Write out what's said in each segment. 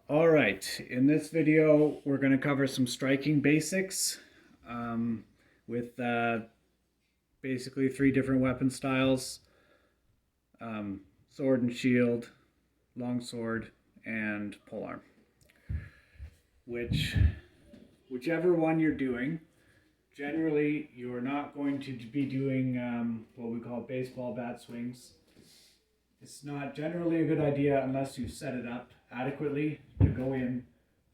All right, in this video we're going to cover some striking basics with basically three different weapon styles: sword and shield, long sword, and polearm. Whichever one you're doing, generally you're not going to be doing what we call baseball bat swings. It's not generally a good idea unless you set it up adequately to go in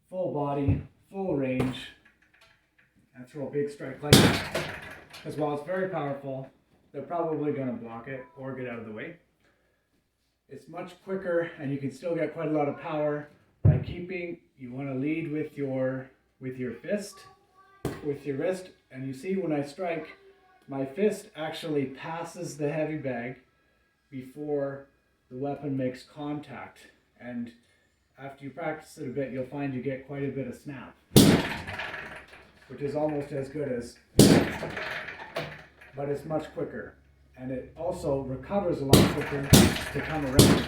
full body, full range, and throw a big strike like that. Because while it's very powerful, they're probably going to block it or get out of the way. It's much quicker, and you can still get quite a lot of power by keeping. You want to lead with your fist, with your wrist, and you see when I strike, my fist actually passes the heavy bag before the weapon makes contact. And after you practice it a bit, you'll find you get quite a bit of snap, which is almost as good as, but it's much quicker. And it also recovers a lot quicker to come around.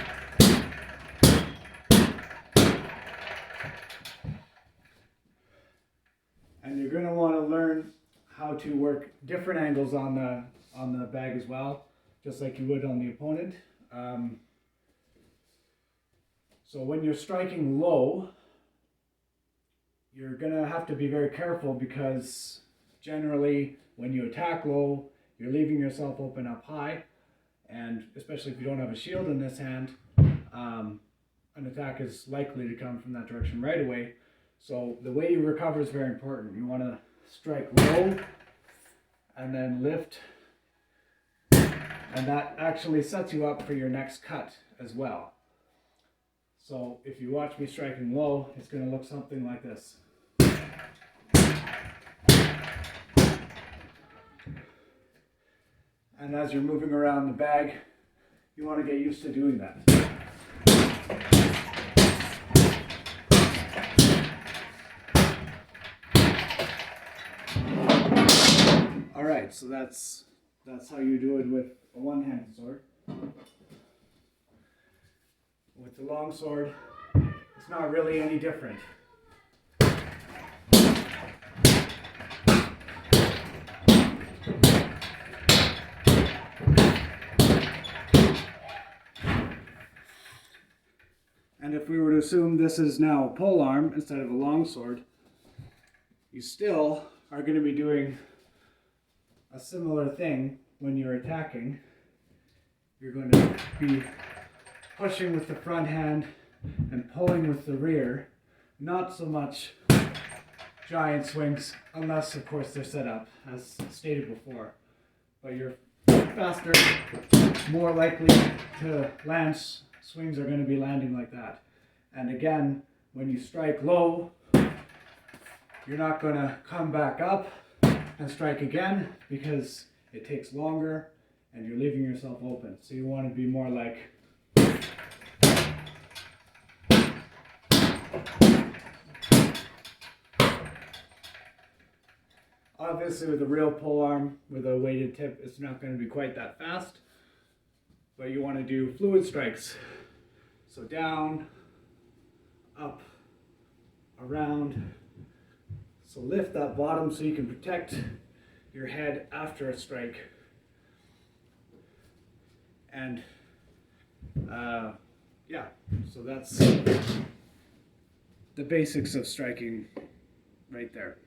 And you're going to want to learn how to work different angles on the bag as well, just like you would on the opponent. So when you're striking low, you're going to have to be very careful, because generally when you attack low, you're leaving yourself open up high, and especially if you don't have a shield in this hand, an attack is likely to come from that direction right away. So the way you recover is very important. You want to strike low and then lift, and that actually sets you up for your next cut as well. So if you watch me striking low, it's going to look something like this. And as you're moving around the bag, you want to get used to doing that. All right, so that's how you do it with a one-handed sword. With the long sword, it's not really any different. And if we were to assume this is now a polearm instead of a long sword, you still are going to be doing a similar thing when you're attacking. You're going to be pushing with the front hand and pulling with the rear. Not so much giant swings, unless of course they're set up, as stated before. But you're faster, more likely to land. Swings are going to be landing like that. And again, when you strike low, you're not going to come back up and strike again, because it takes longer and you're leaving yourself open. So you want to be more like obviously with a real polearm with a weighted tip, it's not going to be quite that fast, but you want to do fluid strikes. So down, up, around. So lift that bottom so you can protect your head after a strike. And yeah, so that's the basics of striking right there.